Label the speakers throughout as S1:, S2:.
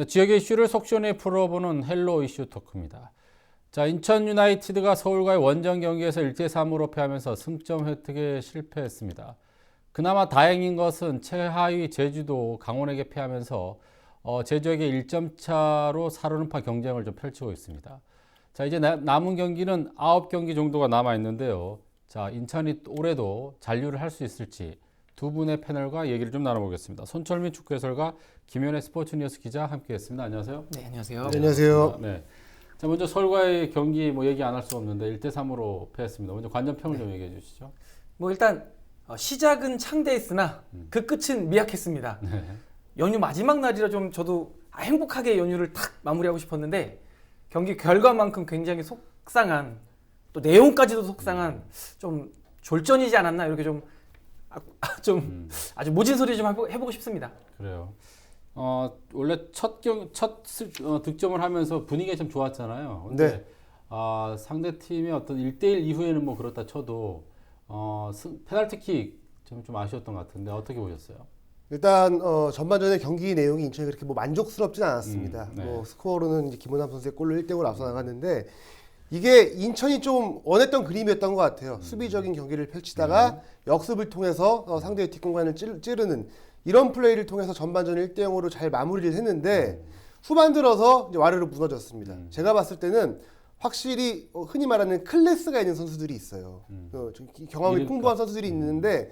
S1: 네, 지역의 이슈를 속 시원히 풀어보는 헬로 이슈 토크입니다. 자, 인천 유나이티드가 서울과의 원정 경기에서 1대3으로 패하면서 승점 획득에 실패했습니다. 그나마 다행인 것은 최하위 제주도 강원에게 패하면서 제주에게 1점 차로 살얼음파 경쟁을 좀 펼치고 있습니다. 자, 이제 남은 경기는 9경기 정도가 남아 있는데요. 자, 인천이 올해도 잔류를 할 수 있을지 두 분의 패널과 얘기를 좀 나눠보겠습니다. 손철민 축구 해설가 김현애 스포츠뉴스 기자 함께했습니다. 안녕하세요.
S2: 네, 안녕하세요.
S3: 네, 안녕하세요.
S1: 네. 자, 먼저 서울과의 경기 얘기 안 할 수 없는데 1대3으로 패했습니다. 먼저 관전평을 좀 얘기해 주시죠.
S2: 일단 시작은 창대했으나 그 끝은 미약했습니다.
S1: 네.
S2: 연휴 마지막 날이라 좀 저도 행복하게 연휴를 탁 마무리하고 싶었는데 경기 결과만큼 굉장히 속상한, 또 내용까지도 속상한 좀 졸전이지 않았나, 이렇게 좀 아주 모진 소리 좀 해보고 싶습니다.
S1: 그래요. 원래 첫 득점을 하면서 분위기가 참 좋았잖아요. 근데
S3: 네.
S1: 상대 팀의 어떤 1대1 이후에는 뭐 그렇다 쳐도 페널티킥 좀 아쉬웠던 것 같은데 어떻게 보셨어요?
S3: 일단 전반전의 경기 내용이 인천이 그렇게 뭐 만족스럽진 않았습니다.
S1: 네.
S3: 뭐 스코어로는 이제 김원남 선수의 골로 1대0으로 앞서 나갔는데 이게 인천이 좀 원했던 그림이었던 것 같아요. 수비적인 경기를 펼치다가 역습을 통해서 상대의 뒷공간을 찌르는 이런 플레이를 통해서 전반전 1대0으로 잘 마무리를 했는데 후반 들어서 이제 와르르 무너졌습니다. 제가 봤을 때는 확실히 흔히 말하는 클래스가 있는 선수들이 있어요. 좀 경험이 풍부한 선수들이 있는데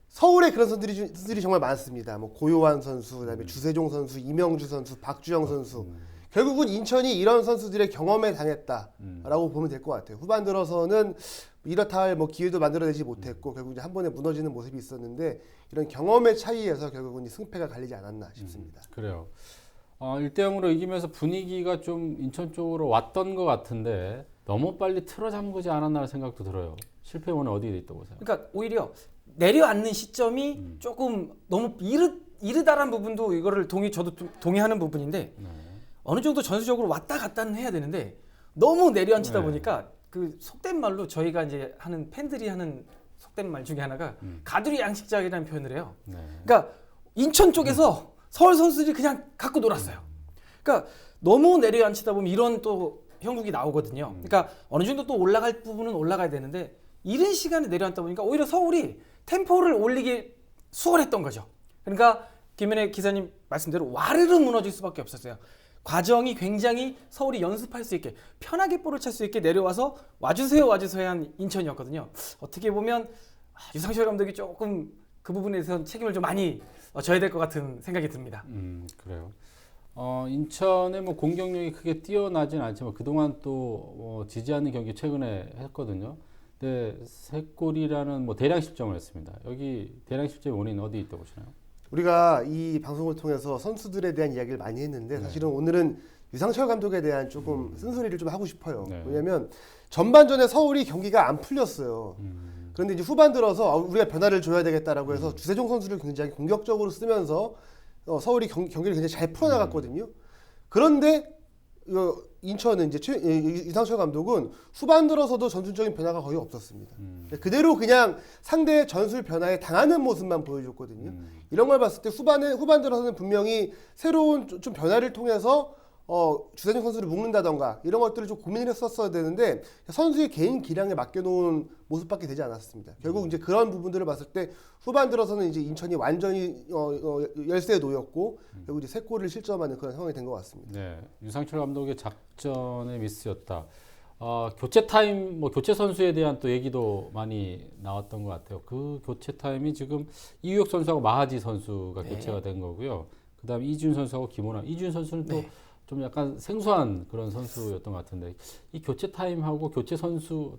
S3: 서울에 그런 선수들이 정말 많습니다. 뭐 고요한 선수, 그다음에 주세종 선수, 이명주 선수, 박주영 선수. 결국은 인천이 이런 선수들의 경험에 당했다라고 보면 될 것 같아요. 후반 들어서는 이렇다 할 기회도 만들어내지 못했고 결국 이제 한 번에 무너지는 모습이 있었는데 이런 경험의 차이에서 결국은 승패가 갈리지 않았나 싶습니다.
S1: 그래요. 1대0으로 이기면서 분위기가 좀 인천 쪽으로 왔던 것 같은데 너무 빨리 틀어잠그지 않았나 생각도 들어요. 실패 원은 어디에 있다고 보세요?
S2: 그러니까 오히려 내려앉는 시점이 조금 너무 이르다란 부분도 이거를 저도 좀 동의하는 부분인데
S1: 네.
S2: 어느 정도 전술적으로 왔다 갔다는 해야 되는데 너무 내려앉히다
S1: 네.
S2: 보니까 그 속된 말로 저희가 이제 팬들이 하는 속된 말 중에 하나가 가두리 양식장이라는 표현을 해요.
S1: 네.
S2: 그러니까 인천 쪽에서 서울 선수들이 그냥 갖고 놀았어요. 그러니까 너무 내려앉히다 보면 이런 또 형국이 나오거든요. 그러니까 어느 정도 또 올라갈 부분은 올라가야 되는데 이른 시간에 내려앉다 보니까 오히려 서울이 템포를 올리기 수월했던 거죠. 그러니까 김현애 기자님 말씀대로 와르르 무너질 수밖에 없었어요. 과정이 굉장히 서울이 연습할 수 있게 편하게 볼을 찰 수 있게 내려와서 와주세요 한 인천이었거든요. 어떻게 보면 유상철 감독이 조금 그 부분에 대해서 책임을 좀 많이 져야 될 것 같은 생각이 듭니다.
S1: 그래요. 인천의 공격력이 크게 뛰어나진 않지만 그동안 또 지지 않는 경기 최근에 했거든요. 근데 3골이라는 대량 실점을 했습니다. 여기 대량 실점의 원인은 어디 있다고 보시나요?
S3: 우리가 이 방송을 통해서 선수들에 대한 이야기를 많이 했는데 사실은 오늘은 유상철 감독에 대한 조금 쓴소리를 좀 하고 싶어요.
S1: 네.
S3: 왜냐하면 전반전에 서울이 경기가 안 풀렸어요. 그런데 이제 후반 들어서 우리가 변화를 줘야 되겠다라고 해서 주세종 선수를 굉장히 공격적으로 쓰면서 서울이 경기를 굉장히 잘 풀어나갔거든요. 그런데 인천은 이제 유상철 감독은 후반 들어서도 전술적인 변화가 거의 없었습니다. 그대로 그냥 상대의 전술 변화에 당하는 모습만 보여줬거든요. 이런 걸 봤을 때 후반 들어서는 분명히 새로운 좀 변화를 통해서 주세종 선수를 묶는다던가 이런 것들을 좀 고민을 했었어야 되는데 선수의 개인 기량에 맡겨놓은 모습밖에 되지 않았습니다. 결국 이제 그런 부분들을 봤을 때 후반 들어서는 이제 인천이 완전히 열세에 놓였고 결국 이제 3골을 실점하는 그런 상황이 된 것 같습니다.
S1: 네, 유상철 감독의 작전의 미스였다. 교체 타임, 교체 선수에 대한 또 얘기도 많이 나왔던 것 같아요. 그 교체 타임이 지금 이우혁 선수하고 마하지 선수가 교체가 된 거고요. 그다음에 이준 선수하고 김원환. 이준 선수는 또 좀 약간 생소한 그런 선수였던 것 같은데 이 교체 타임하고 교체 선수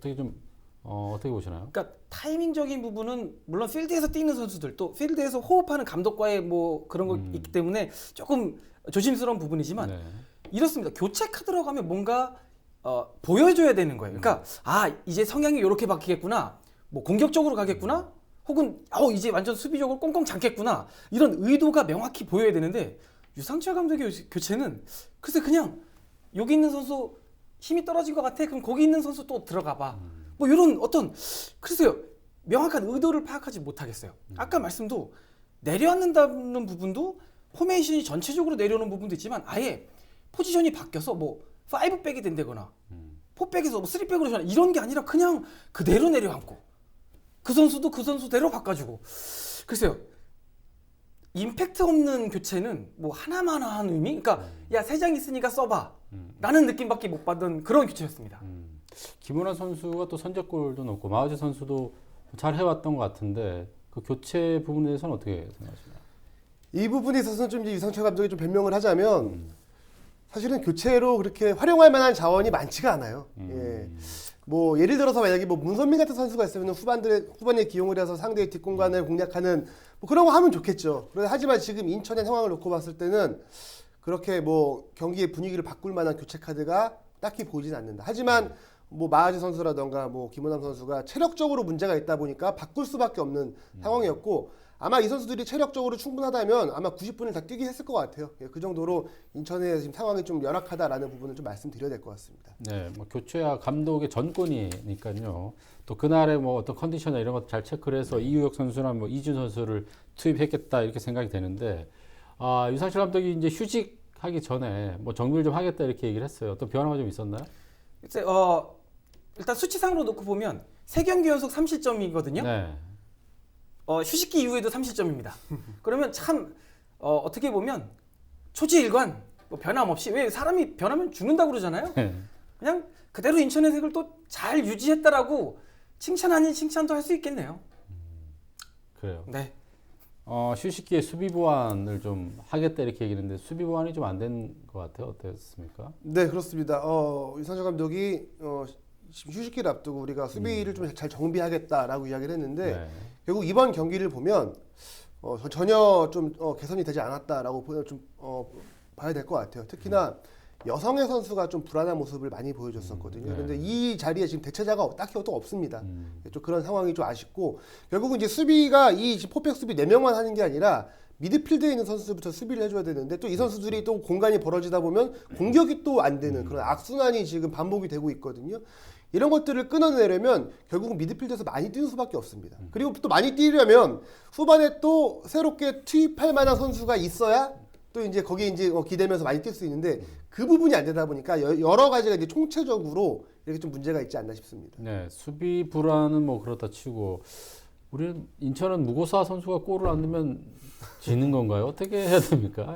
S1: 어떻게 보시나요?
S2: 그러니까 타이밍적인 부분은 물론 필드에서 뛰는 선수들 또 필드에서 호흡하는 감독과의 그런 거 있기 때문에 조금 조심스러운 부분이지만
S1: 네.
S2: 이렇습니다. 교체 카드라고 하면 뭔가 보여줘야 되는 거예요. 그러니까 이제 성향이 이렇게 바뀌겠구나, 공격적으로 가겠구나, 혹은 이제 완전 수비적으로 꽁꽁 잠겠구나, 이런 의도가 명확히 보여야 되는데 유상철 감독의 교체는 글쎄 그냥 여기 있는 선수 힘이 떨어진 것 같아, 그럼 거기 있는 선수 또 들어가 봐, 이런 어떤 글쎄요 명확한 의도를 파악하지 못하겠어요. 아까 말씀도 내려앉는다는 부분도 포메이션이 전체적으로 내려오는 부분도 있지만 아예 포지션이 바뀌어서 뭐 5백이 된다거나 4백에서 뭐 3백으로 전환 이런 게 아니라 그냥 그대로 내려앉고 그 선수도 그 선수대로 바꿔주고 글쎄요. 임팩트 없는 교체는 뭐 하나만 한 의미? 그러니까 야 3장 있으니까 써봐 라는 느낌밖에 못 받은 그런 교체였습니다.
S1: 김은환 선수가 또 선제골도 넣고 마우제 선수도 잘 해왔던 것 같은데 그 교체 부분에 대해서는 어떻게 생각하시나요?
S3: 이 부분에 있어서는 좀 이제 유상철 감독이 좀 변명을 하자면 사실은 교체로 그렇게 활용할 만한 자원이 많지가 않아요. 예. 뭐 예를 들어서 만약에 뭐 문선민 같은 선수가 있으면 후반에 기용을 해서 상대의 뒷공간을 공략하는 뭐 그런 거 하면 좋겠죠. 하지만 지금 인천의 상황을 놓고 봤을 때는 그렇게 뭐 경기의 분위기를 바꿀 만한 교체 카드가 딱히 보이진 않는다. 하지만 뭐 마하지 선수라던가 뭐 김은남 선수가 체력적으로 문제가 있다 보니까 바꿀 수밖에 없는 상황이었고 아마 이 선수들이 체력적으로 충분하다면 아마 90분을 다 뛰게 했을 것 같아요. 예, 그 정도로 인천의 지금 상황이 좀 열악하다라는 부분을 좀 말씀드려야 될 것 같습니다.
S1: 네, 뭐 교체와 감독의 전권이니까요. 또 그날의 뭐 어떤 컨디션이나 이런 것 잘 체크를 해서 이우혁 선수나 뭐 이준 선수를 투입했겠다 이렇게 생각이 되는데 유상철 감독이 이제 휴직하기 전에 뭐 정비를 좀 하겠다 이렇게 얘기를 했어요. 어떤 변화가 좀 있었나요?
S2: 글쎄, 일단 수치상으로 놓고 보면 3경기 연속 3실점이거든요.
S1: 네.
S2: 휴식기 이후에도 3실점입니다. 그러면 참 어떻게 보면 초지일관 뭐 변함없이 왜 사람이 변하면 죽는다고 그러잖아요. 그냥 그대로 인천의 색을 또 잘 유지했다라고 칭찬 아닌 칭찬도 할 수 있겠네요.
S1: 그래요.
S2: 네.
S1: 휴식기에 수비 보완을 좀 하겠다 이렇게 얘기했는데 수비 보완이 좀 안 된 것 같아요. 어땠습니까?
S3: 네, 그렇습니다. 유상철 감독이 지금 휴식기를 앞두고 우리가 수비를 좀 잘 정비하겠다라고 이야기를 했는데
S1: 네.
S3: 결국 이번 경기를 보면 전혀 좀 개선이 되지 않았다라고 좀 봐야 될 것 같아요. 특히나 여성의 선수가 좀 불안한 모습을 많이 보여줬었거든요.
S1: 네.
S3: 그런데 이 자리에 지금 대체자가 딱히 또 없습니다. 좀 그런 상황이 좀 아쉽고 결국은 이제 수비가 이 포백 수비 4명만 하는 게 아니라 미드필드에 있는 선수들부터 수비를 해줘야 되는데 또 이 선수들이 또 공간이 벌어지다 보면 공격이 또 안 되는 그런 악순환이 지금 반복이 되고 있거든요. 이런 것들을 끊어내려면 결국은 미드필드에서 많이 뛰는 수밖에 없습니다. 그리고 또 많이 뛰려면 후반에 또 새롭게 투입할 만한 선수가 있어야 또 이제 거기에 이제 기대면서 많이 뛸 수 있는데 그 부분이 안 되다 보니까 여러 가지가 이제 총체적으로 이렇게 좀 문제가 있지 않나 싶습니다.
S1: 네, 수비 불안은 뭐 그렇다 치고 우리는 인천은 무고사 선수가 골을 안 넣으면 지는 건가요? 어떻게 해야 됩니까?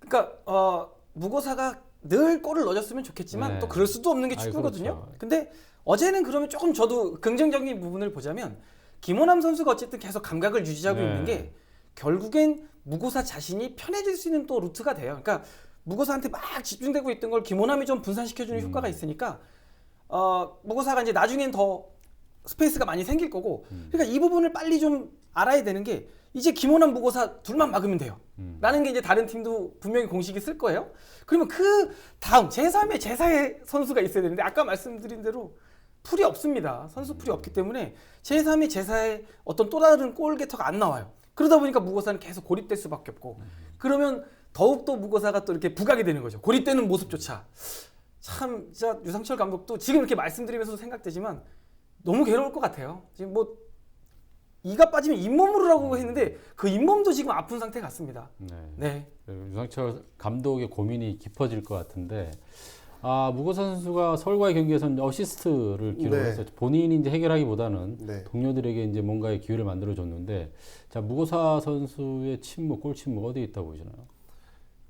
S2: 그러니까 무고사가 늘 골을 넣어줬으면 좋겠지만
S1: 네.
S2: 또 그럴 수도 없는 게 축구거든요.
S1: 그렇죠.
S2: 근데 어제는 그러면 조금 저도 긍정적인 부분을 보자면 김호남 선수가 어쨌든 계속 감각을 유지하고
S1: 네.
S2: 있는 게 결국엔 무고사 자신이 편해질 수 있는 또 루트가 돼요. 그러니까 무고사한테 막 집중되고 있던 걸 김호남이 좀 분산시켜주는 효과가 있으니까 무고사가 이제 나중엔 더 스페이스가 많이 생길 거고 그러니까 이 부분을 빨리 좀 알아야 되는 게 이제 김호남 무고사 둘만 막으면 돼요. 라는 게 이제 다른 팀도 분명히 공식이 쓸 거예요. 그러면 그 다음 제3의 제4의 선수가 있어야 되는데 아까 말씀드린 대로 풀이 없습니다. 선수 풀이 없기 때문에 제3의 제4의 어떤 또 다른 골게터가 안 나와요. 그러다 보니까 무고사는 계속 고립될 수밖에 없고 그러면 더욱더 무고사가 또 이렇게 부각이 되는 거죠. 고립되는 모습조차. 참 진짜 유상철 감독도 지금 이렇게 말씀드리면서도 생각되지만 너무 괴로울 것 같아요. 지금 뭐 이가 빠지면 잇몸으로라고 했는데 그 잇몸도 지금 아픈 상태 같습니다. 네.
S1: 유상철 감독의 고민이 깊어질 것 같은데 무고사 선수가 서울과의 경기에서는 어시스트를 기록해서 본인이 이제 해결하기보다는 동료들에게 이제 뭔가의 기회를 만들어 줬는데 자 무고사 선수의 침묵, 골 침묵 어디에 있다고 보시나요?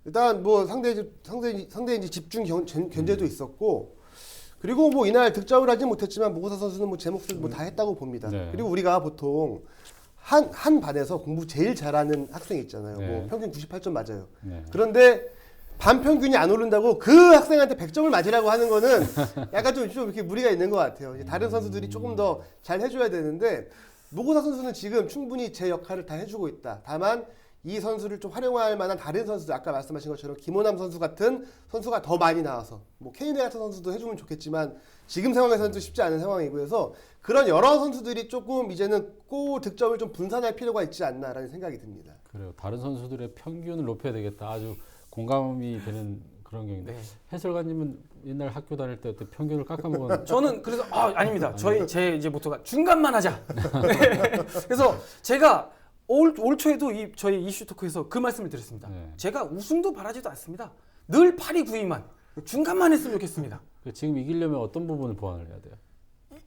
S3: 일단 뭐 상대 이제 집중 견제도 있었고 그리고 뭐 이날 득점을 하지 못했지만 무고사 선수는 뭐 제 몫을 뭐 다 했다고 봅니다.
S1: 네.
S3: 그리고 우리가 보통 한 반에서 공부 제일 잘하는 학생이 있잖아요.
S1: 네.
S3: 뭐 평균 98점 맞아요.
S1: 네.
S3: 그런데 반 평균이 안 오른다고 그 학생한테 100점을 맞으라고 하는 거는 약간 좀 이렇게 무리가 있는 것 같아요. 이제 다른 선수들이 조금 더 잘 해줘야 되는데 무고사 선수는 지금 충분히 제 역할을 다 해주고 있다. 다만 이 선수를 좀 활용할 만한 다른 선수들 아까 말씀하신 것처럼 김호남 선수 같은 선수가 더 많이 나와서 뭐 케이네 같은 선수도 해주면 좋겠지만 지금 상황에서는 또 쉽지 않은 상황이고 해서 그런 여러 선수들이 조금 이제는 골 득점을 좀 분산할 필요가 있지 않나라는 생각이 듭니다.
S1: 그래요. 다른 선수들의 평균을 높여야 되겠다. 아주 공감이 되는 그런 경우인데 해설가님은 옛날 학교 다닐 때 평균을 깎아먹었는데
S2: 저는 그래서 아닙니다. 제 이제 모토가 중간만 하자. 네. 그래서 제가 올 초에도 저희 이슈 토크에서 그 말씀을 드렸습니다.
S1: 네.
S2: 제가 우승도 바라지도 않습니다. 늘 8위, 9위만 중간만 했으면 좋겠습니다.
S1: 지금 이기려면 어떤 부분을 보완을 해야 돼요?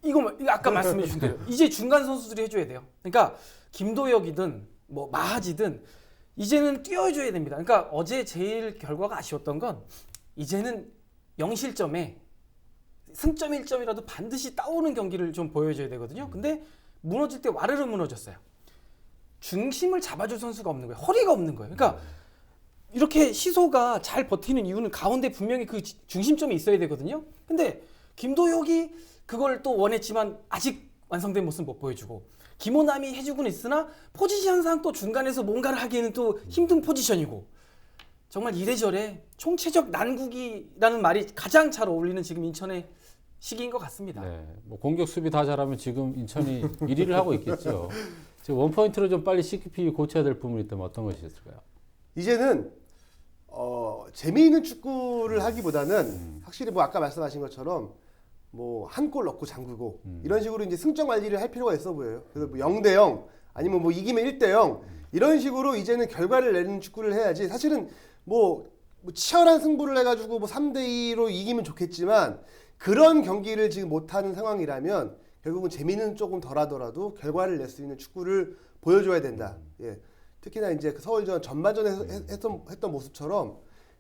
S2: 이거 아까 말씀해 주신 대로 이제 중간 선수들이 해줘야 돼요. 그러니까 김도혁이든 뭐 마하지든 이제는 뛰어줘야 됩니다. 그러니까 어제 제일 결과가 아쉬웠던 건 이제는 0실점에 승점 1점이라도 반드시 따오는 경기를 좀 보여줘야 되거든요. 근데 무너질 때 와르르 무너졌어요. 중심을 잡아줄 선수가 없는 거예요. 허리가 없는 거예요. 그러니까 이렇게 시소가 잘 버티는 이유는 가운데 분명히 그 중심점이 있어야 되거든요. 근데 김도혁이 그걸 또 원했지만 아직 완성된 모습 못 보여주고 김호남이 해주고는 있으나 포지션상 또 중간에서 뭔가를 하기에는 또 힘든 포지션이고 정말 이래저래 총체적 난국이라는 말이 가장 잘 어울리는 지금 인천의 시기인 것 같습니다.
S1: 네, 뭐 공격 수비 다 잘하면 지금 인천이 1위를 하고 있겠죠. 지금 원포인트로 좀 빨리 CQP 고쳐야 될 부분이 있다면 어떤 것이 있을까요?
S3: 이제는 재미있는 축구를 하기보다는 확실히 뭐 아까 말씀하신 것처럼 뭐 한 골 넣고 잠그고 이런 식으로 이제 승점 관리를 할 필요가 있어 보여요. 그래서 뭐 0대 0 아니면 뭐 이기면 1대 0 이런 식으로 이제는 결과를 내는 축구를 해야지. 사실은 뭐 치열한 승부를 해가지고 뭐 3대 2로 이기면 좋겠지만 그런 경기를 지금 못하는 상황이라면 결국은 재미는 조금 덜하더라도 결과를 낼 수 있는 축구를 보여줘야 된다. 예. 특히나 이제 그 서울전 전반전에 했던 모습처럼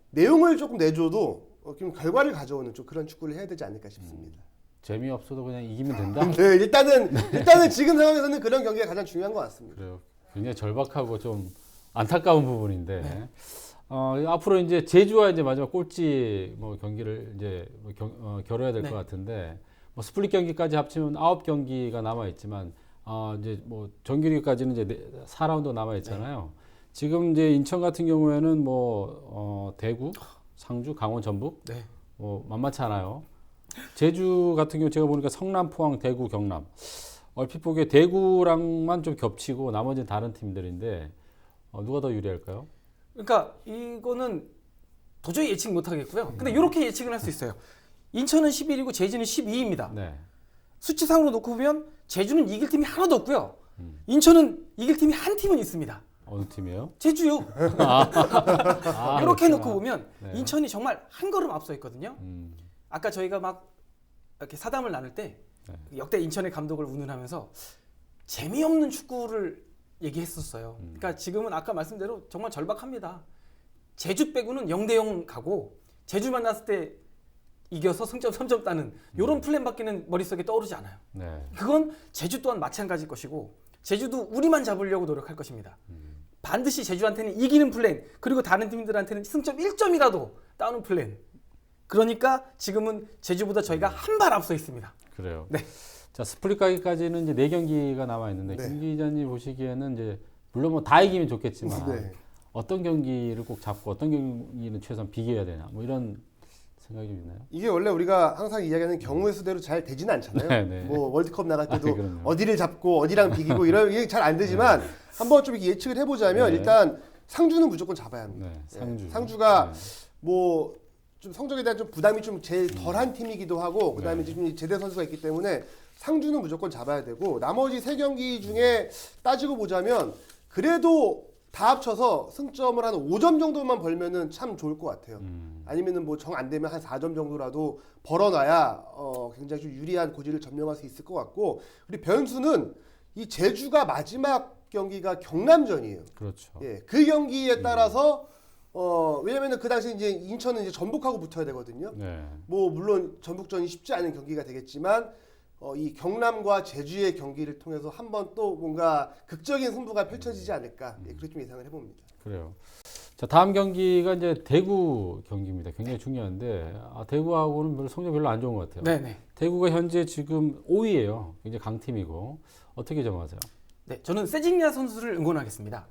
S3: 내용을 조금 내줘도 좀 결과를 가져오는 좀 그런 축구를 해야 되지 않을까 싶습니다.
S1: 재미없어도 그냥 이기면 된다?
S3: 네, 일단은 지금 상황에서는 그런 경기가 가장 중요한 것 같습니다.
S1: 그래요. 굉장히 절박하고 좀 안타까운 부분인데 앞으로 이제 제주와 이제 마지막 꼴찌 뭐 경기를 이제 겨뤄야 될 것 같은데 뭐 스플릿 경기까지 합치면 9경기가 남아 있지만 이제 뭐 정규리그까지는 이제 4라운드 남아 있잖아요. 지금 이제 인천 같은 경우에는 뭐 대구, 상주, 강원, 전북 뭐 만만치 않아요. 제주 같은 경우 제가 보니까 성남, 포항, 대구, 경남. 얼핏 보기에 대구랑만 좀 겹치고 나머지는 다른 팀들인데 누가 더 유리할까요?
S2: 그러니까 이거는 도저히 예측 못 하겠고요. 근데 이렇게 예측을 할 수 있어요. 인천은 11위고 제주는 12위입니다.
S1: 네.
S2: 수치상으로 놓고 보면 제주는 이길 팀이 하나도 없고요. 인천은 이길 팀이 한 팀은 있습니다.
S1: 어느 팀이에요?
S2: 제주요. 이렇게 놓고 보면
S1: 네.
S2: 인천이 정말 한 걸음 앞서 있거든요. 아까 저희가 막 이렇게 사담을 나눌 때 역대 인천의 감독을 운운하면서 재미없는 축구를 얘기했었어요. 그러니까 지금은 아까 말씀대로 정말 절박합니다. 제주 빼고는 0대 0 가고 제주 만났을 때 이겨서 승점 3점 따는 이런 플랜밖에는 머릿속에 떠오르지 않아요.
S1: 네.
S2: 그건 제주 또한 마찬가지일 것이고 제주도 우리만 잡으려고 노력할 것입니다. 반드시 제주한테는 이기는 플랜 그리고 다른 팀들한테는 승점 1점이라도 따오는 플랜. 그러니까 지금은 제주보다 저희가 한 발 앞서 있습니다.
S1: 그래요.
S2: 네.
S1: 자, 스플릿 가기까지는 이제 4경기가 남아 있는데
S3: 네.
S1: 김 기자님 보시기에는 이제 물론 뭐 다 이기면 좋겠지만
S3: 네.
S1: 어떤 경기를 꼭 잡고 어떤 경기는 최소한 비겨야 되나 뭐 이런 생각이 좀 있나요?
S3: 이게 원래 우리가 항상 이야기하는 경우의 수대로 잘 되지는 않잖아요.
S1: 네, 네.
S3: 뭐 월드컵 나갈 때도
S1: 그럼요.
S3: 어디를 잡고 어디랑 비기고 이런 게 잘 안 되지만 한번 좀 이렇게 예측을 해보자면
S1: 네.
S3: 일단 상주는 무조건 잡아야 합니다.
S1: 네, 상주.
S3: 상주가
S1: 네.
S3: 뭐 좀 성적에 대한 좀 부담이 좀 제일 덜한 팀이기도 하고 그다음에 지금 제대 선수가 있기 때문에 상주는 무조건 잡아야 되고 나머지 3경기 중에 따지고 보자면 그래도 다 합쳐서 승점을 한 5점 정도만 벌면은 참 좋을 것 같아요. 아니면은 뭐 정 안 되면 한 4점 정도라도 벌어놔야 굉장히 좀 유리한 고지를 점령할 수 있을 것 같고 그리고 변수는 이 제주가 마지막 경기가 경남전이에요.
S1: 그렇죠.
S3: 예, 그 경기에 따라서 왜냐면은 그 당시 이제 인천은 이제 전북하고 붙어야 되거든요.
S1: 네.
S3: 뭐 물론 전북전이 쉽지 않은 경기가 되겠지만 이 경남과 제주의 경기를 통해서 한번 또 뭔가 극적인 승부가 펼쳐지지 않을까 그렇게 좀 예상을 해봅니다.
S1: 그래요. 자, 다음 경기가 이제 대구 경기입니다. 굉장히 중요한데 대구하고는 별로 성적 별로 안 좋은 것 같아요.
S2: 네네.
S1: 대구가 현재 지금 5위예요. 굉장히 강팀이고 어떻게 점하세요?
S2: 네, 저는 세징야 선수를 응원하겠습니다.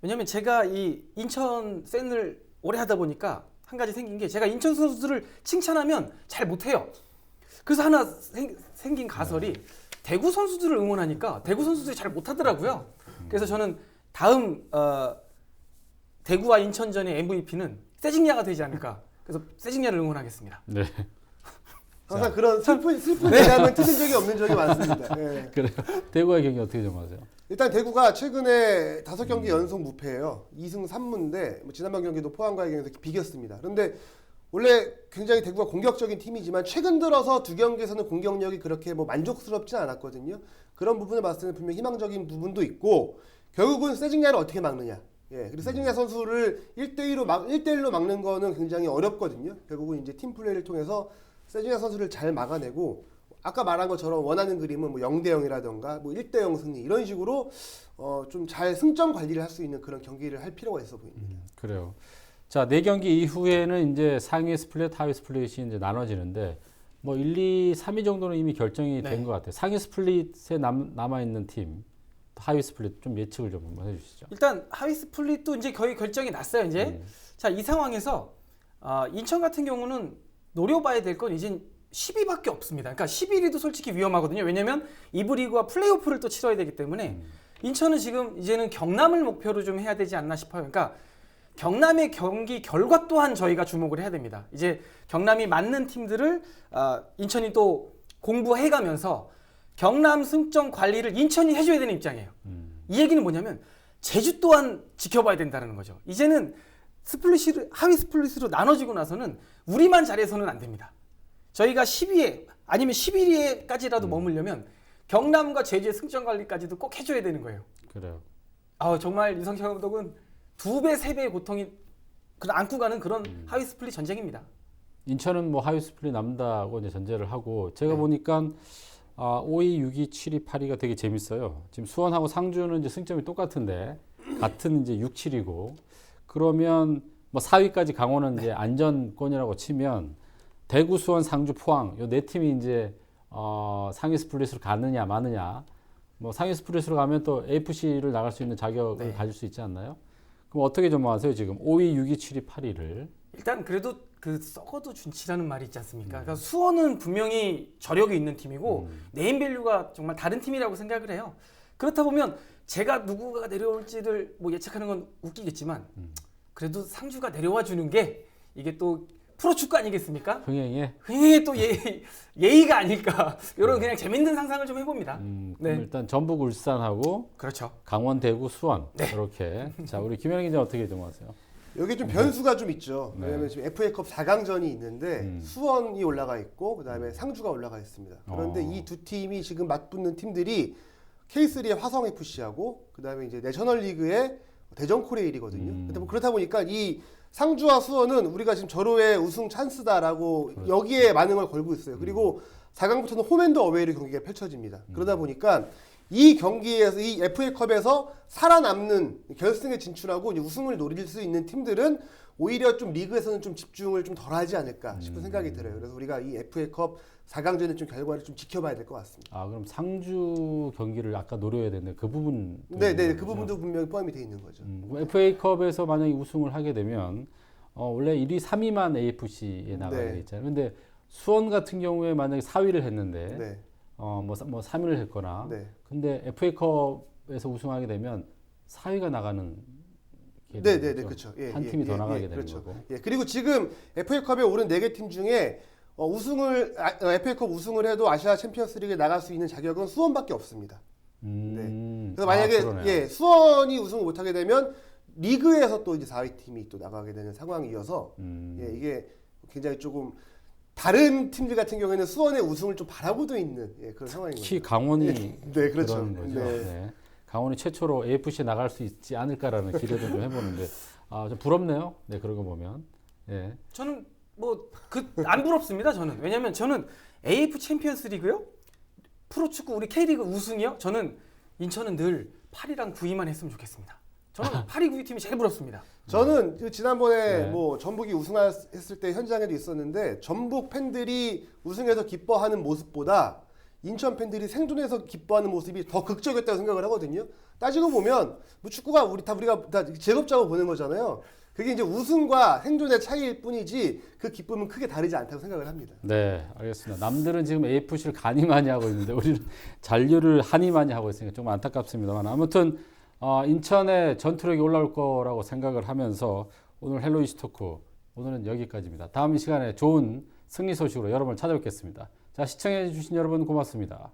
S2: 왜냐하면 제가 이 인천 팬을 오래 하다 보니까 한 가지 생긴 게 제가 인천 선수들을 칭찬하면 잘 못해요. 그래서 하나 생긴 가설이 대구 선수들을 응원하니까 대구 선수들이 잘 못하더라고요. 그래서 저는 다음 대구와 인천전의 MVP는 세징야가 되지 않을까. 그래서 세징야를 응원하겠습니다.
S1: 네.
S3: 항상
S1: 자.
S3: 그런 슬픈 대담은 틀린 적이 없는 적이 많습니다. 예.
S1: 그래요. 대구의 경기 어떻게 점하세요?
S3: 일단 대구가 최근에 5경기 연속 무패예요. 2승 3무인데 뭐 지난번 경기도 포항과의 경기에서 비겼습니다. 그런데 원래 굉장히 대구가 공격적인 팀이지만 최근 들어서 2경기에서는 공격력이 그렇게 뭐 만족스럽지 않았거든요. 그런 부분을 봤을 때는 분명 희망적인 부분도 있고 결국은 세징야를 어떻게 막느냐. 예, 그리고 세징야 선수를 1대1로 막는 거는 굉장히 어렵거든요. 결국은 이제 팀 플레이를 통해서 세징야 선수를 잘 막아내고 아까 말한 것처럼 원하는 그림은 뭐 0대0이라던가 뭐 1대0 승리 이런 식으로 좀 잘 승점 관리를 할 수 있는 그런 경기를 할 필요가 있어 보입니다.
S1: 그래요. 자, 4경기 이후에는 이제 상위 스플릿, 하위 스플릿이 이제 나눠지는데 뭐 1, 2, 3위 정도는 이미 결정이 된 것 같아요. 상위 스플릿에 남아 있는 팀, 하위 스플릿 좀 예측을 좀 한번 해주시죠.
S2: 일단 하위 스플릿도 이제 거의 결정이 났어요. 이제 자, 이 상황에서 인천 같은 경우는 노려봐야 될 건 이제 10위밖에 없습니다. 그러니까 11위도 솔직히 위험하거든요. 왜냐면 2부 리그와 플레이오프를 또 치러야 되기 때문에 인천은 지금 이제는 경남을 목표로 좀 해야 되지 않나 싶어요. 그러니까 경남의 경기 결과 또한 저희가 주목을 해야 됩니다. 이제 경남이 맞는 팀들을 인천이 또 공부해가면서 경남 승점 관리를 인천이 해줘야 되는 입장이에요. 이 얘기는 뭐냐면 제주 또한 지켜봐야 된다는 거죠. 이제는 하위 스플릿으로 나눠지고 나서는 우리만 잘해서는 안 됩니다. 저희가 10위에 아니면 11위에까지라도 머물려면 경남과 제주의 승점 관리까지도 꼭 해줘야 되는 거예요.
S1: 그래요.
S2: 정말 유성철 감독은 2배, 3배의 고통이 안고 가는 그런 하위 스플릿 전쟁입니다.
S1: 인천은 뭐 하위 스플릿 남다고 이제 전제를 하고 제가 보니까 5위, 6위, 7위, 8위가 되게 재밌어요. 지금 수원하고 상주는 이제 승점이 똑같은데 같은 이제 6, 7이고 그러면 뭐 4위까지 강원은 이제 안전권이라고 치면 대구, 수원, 상주, 포항 요 네 팀이 이제 상위 스플릿으로 가느냐 마느냐. 뭐 상위 스플릿으로 가면 또 AFC를 나갈 수 있는 자격을 가질 수 있지 않나요? 그럼 어떻게 전망하세요? 지금 5위, 6위, 7위, 8위를.
S2: 일단 그래도 그 썩어도 준치라는 말이 있지 않습니까? 그러니까 수원은 분명히 저력이 있는 팀이고 네임밸류가 정말 다른 팀이라고 생각을 해요. 그렇다 보면 제가 누구가 내려올지를 뭐 예측하는 건 웃기겠지만 그래도 상주가 내려와 주는 게 이게 또 프로축구 아니겠습니까? 흥행의 또 예의가 아닐까. 이런 그냥 재밌는 상상을 좀 해봅니다.
S1: 그럼 일단 전북, 울산하고
S2: 그렇죠.
S1: 강원, 대구, 수원 이렇게. 자, 우리 김현희 기자 어떻게 전망하세요?
S3: 여기 좀 변수가 좀 있죠. 왜냐하면 지금 FA컵 4강전이 있는데 수원이 올라가 있고 그다음에 상주가 올라가 있습니다. 그런데 이 두 팀이 지금 맞붙는 팀들이 K3의 화성 FC하고 그다음에 이제 내셔널리그의 대전 코레일이거든요. 그렇다 보니까 이 상주와 수원은 우리가 지금 절호의 우승 찬스다라고 여기에 많은 걸 걸고 있어요. 그리고 4강부터는 홈앤드 어웨이로 경기가 펼쳐집니다. 그러다 보니까 이 경기에서 이 FA컵에서 살아남는 결승에 진출하고 이제 우승을 노릴 수 있는 팀들은 오히려 좀 리그에서는 좀 집중을 좀 덜하지 않을까 싶은 생각이 들어요. 그래서 우리가 이 FA컵 4강전의 좀 결과를 좀 지켜봐야 될 것 같습니다.
S1: 그럼 상주 경기를 아까 노려야 되는데 그 부분.
S3: 네, 그 부분도 분명히 포함이 돼 있는 거죠.
S1: FA컵에서 만약에 우승을 하게 되면 원래 1위, 3위만 AFC에 나가야 되잖아요. 근데 수원 같은 경우에 만약에 4위를 했는데 뭐 3위를 했거나 근데 FA컵에서 우승하게 되면 4위가 나가는
S3: 네, 그렇죠.
S1: 한 팀이 더 나가게 되는 거고.
S3: 그리고 지금 FA컵에 오른 4개 팀 중에 FA컵 우승을 해도 아시아 챔피언스리그에 나갈 수 있는 자격은 수원밖에 없습니다. 그래서 만약에 수원이 우승을 못하게 되면 리그에서 또 이제 4위 팀이 또 나가게 되는 상황이어서 이게 굉장히 조금 다른 팀들 같은 경우에는 수원의 우승을 좀 바라고도 있는 그런 상황인 거죠.
S1: 특히 강원이
S3: 그렇죠.
S1: 그런 거죠. 강원이 최초로 AFC에 나갈 수 있지 않을까라는 기대도 좀 해보는데 좀 부럽네요. 그런 거 보면.
S2: 저는 뭐 안 부럽습니다. 저는 왜냐면 저는 AF 챔피언스리그요, 프로축구 우리 K리그 우승이요. 저는 인천은 늘 8위랑 9위만 했으면 좋겠습니다. 저는 8위, 9위 팀이 제일 부럽습니다.
S3: 저는 지난번에 뭐 전북이 우승했을 때 현장에도 있었는데 전북 팬들이 우승해서 기뻐하는 모습보다 인천 팬들이 생존해서 기뻐하는 모습이 더 극적이었다고 생각을 하거든요. 따지고 보면 뭐 축구가 우리가 다 즐겁자고 보는 거잖아요. 그게 이제 우승과 생존의 차이일 뿐이지 그 기쁨은 크게 다르지 않다고 생각을 합니다.
S1: 네, 알겠습니다. 남들은 지금 AFC를 간이 많이 하고 있는데 우리는 잔류를 한이 많이 하고 있으니까 좀 안타깝습니다만 아무튼 인천의 전투력이 올라올 거라고 생각을 하면서 오늘 헬로 이슈 토크 오늘은 여기까지입니다. 다음 시간에 좋은 승리 소식으로 여러분을 찾아뵙겠습니다. 자, 시청해 주신 여러분 고맙습니다.